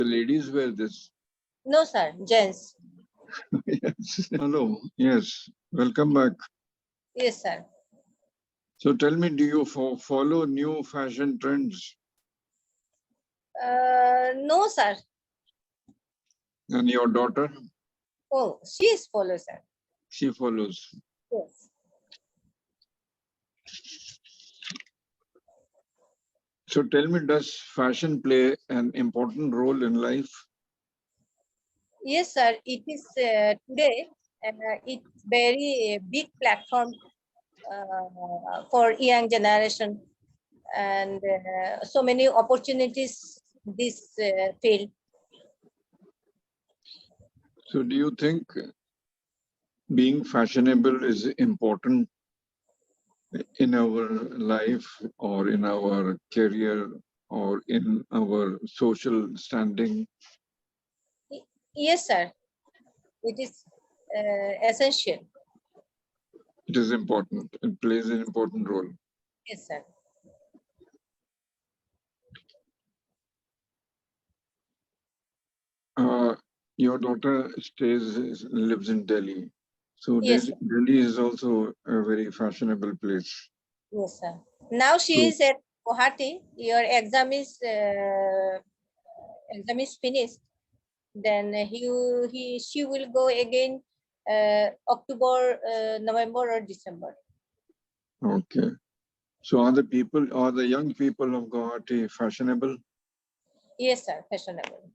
The ladies wear this. No, sir. Gents. Yes. Hello. Yes. Welcome back. Yes, sir. So tell me, do you follow new fashion trends? No, sir. And your daughter? Oh, she is follow, sir. She follows. Yes. So tell me, does fashion play an important role in life? Yes, sir. It is today. It's very big platform for young generation, and so many opportunities this field. So do you think being fashionable is important in our life or in our career or in our social standing? Yes, sir. It is essential. It is important. It plays an important role. Yes, sir. Your daughter lives in Delhi. So Yes, sir. Delhi is also a very fashionable place. Yes, sir. Now she So, is at Guwahati. Your exam is finished. Then she will go again October, November or December. okay. So are the young people of Guwahati fashionable? Yes, sir. Fashionable.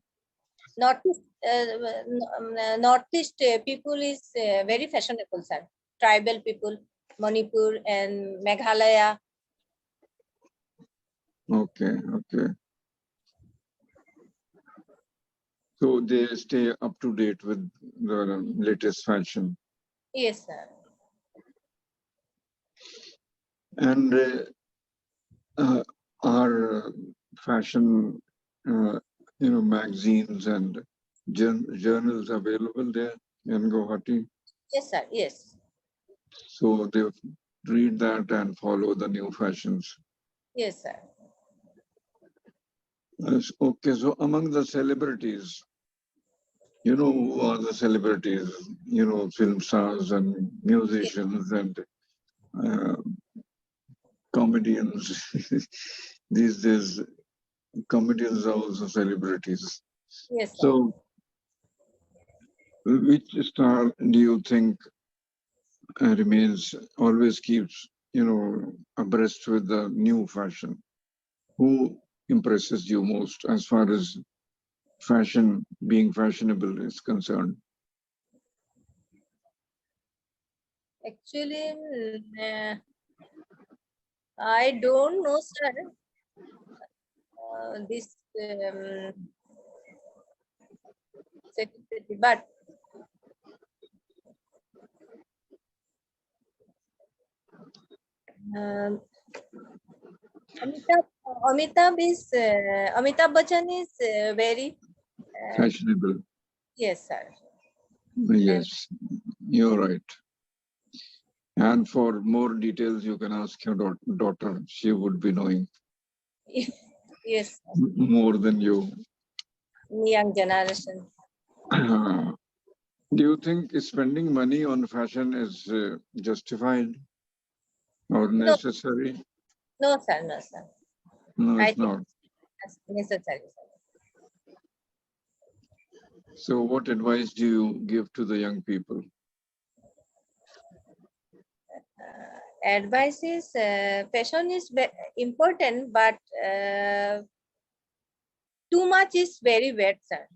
Northeast people is very fashionable, sir. Tribal people, Manipur and Meghalaya. Okay, okay. So they stay up to date with the latest fashion. Yes, sir. And are fashion, magazines and journals available there in Guwahati? Yes, sir. Yes. So they read that and follow the new fashions. Yes, sir. Okay, so among the celebrities, who are the celebrities? Film stars and musicians and uh, comedians. These days, comedians are also celebrities. Yes, sir. So, which star do you think always keeps, abreast with the new fashion? Who impresses you most as far as being fashionable is concerned? Actually, I don't know, sir. This secretary, but um, Amitabh Bachchan is very Fashionable. yes, sir. Yes, you're right. And for more details, you can ask your daughter. She would be knowing Yes, more than you. young generation. Do you think spending money on fashion is justified or No, necessary? no, sir, no, sir. No, I it's think not. it's necessary, sir. So, what advice do you give to the young people? Advice is fashion is important, but too much is very bad, sir.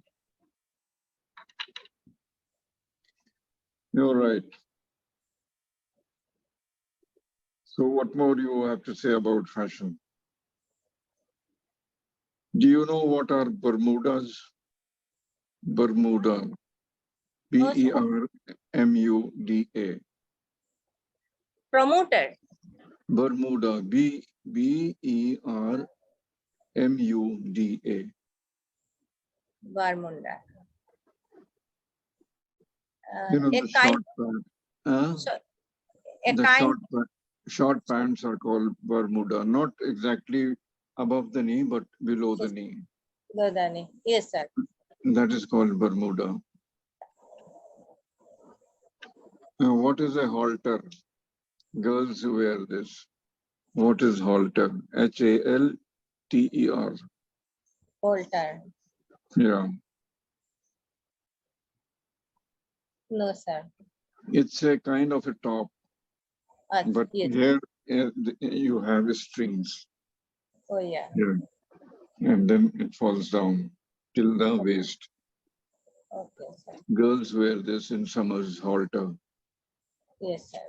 You're right. So, what more do you have to say about fashion? Do you know what are Bermudas? Bermuda. No, sir. Bermuda. Promoter. Bermuda. Bermuda. Barmunda. The A kind, short pants. so, a The kind. short pants are called Bermuda. Not exactly above the knee, but below the knee. Gardani. Yes, sir. That is called Bermuda. What is a halter? Girls wear this. What is halter? Halter. Holter. Yeah. No, sir. It's a kind of a top, but Yes. here you have strings. Oh, yeah. Yeah. And then it falls down till the waist. Okay, sir. Girls wear this in summers, halter. Yes, sir.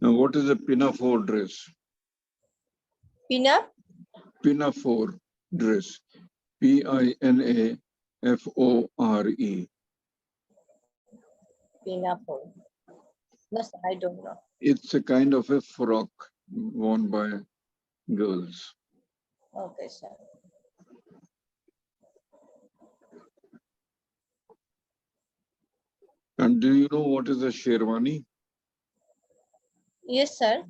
Now, what is a pinafore dress? Pinup? Pinafore dress. Pinafore. Pinapore. No, sir, I don't know. It's a kind of a frock worn by girls. Okay, sir. And do you know what is a sherwani? Yes, sir.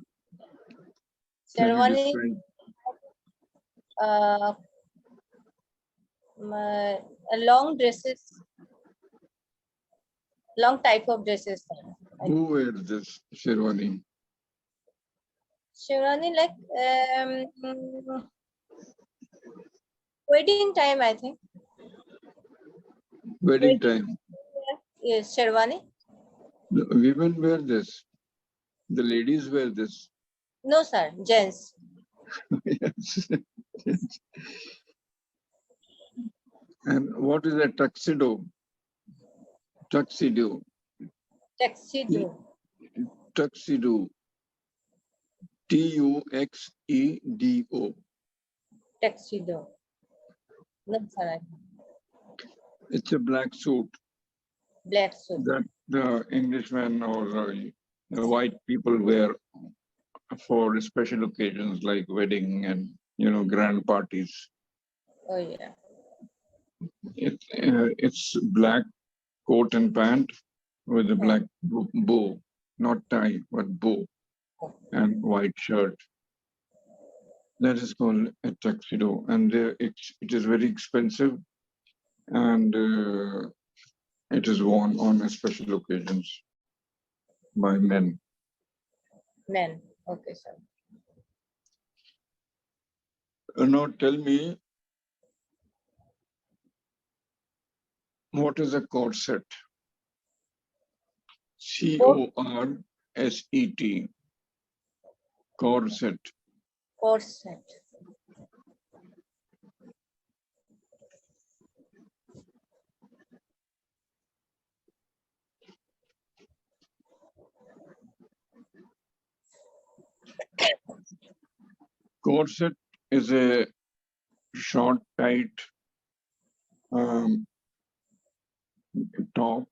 Can you Sherwani, describe? uh, long dresses, long type of dresses, sir. Who wears this sherwani? Sherwani, like wedding time, I think. Wedding time. Yes, Sherwani. The women wear this. The ladies wear this. No, sir, gents. Yes. And what is a tuxedo? Tuxedo. Tuxedo. Tuxedo. Tuxedo. Tuxedo. No, sir. It's a black suit Black suit. that the Englishmen or the white people wear for special occasions like wedding and grand parties. Oh, yeah. It's black coat and pant with a black bow, not tie, but bow, and white shirt. That is called a tuxedo, and it is very expensive, and it is worn on special occasions by men. Men. Okay, sir. Now tell me, what is a corset? Corset. Corset. Corset. Corset is a short, tight top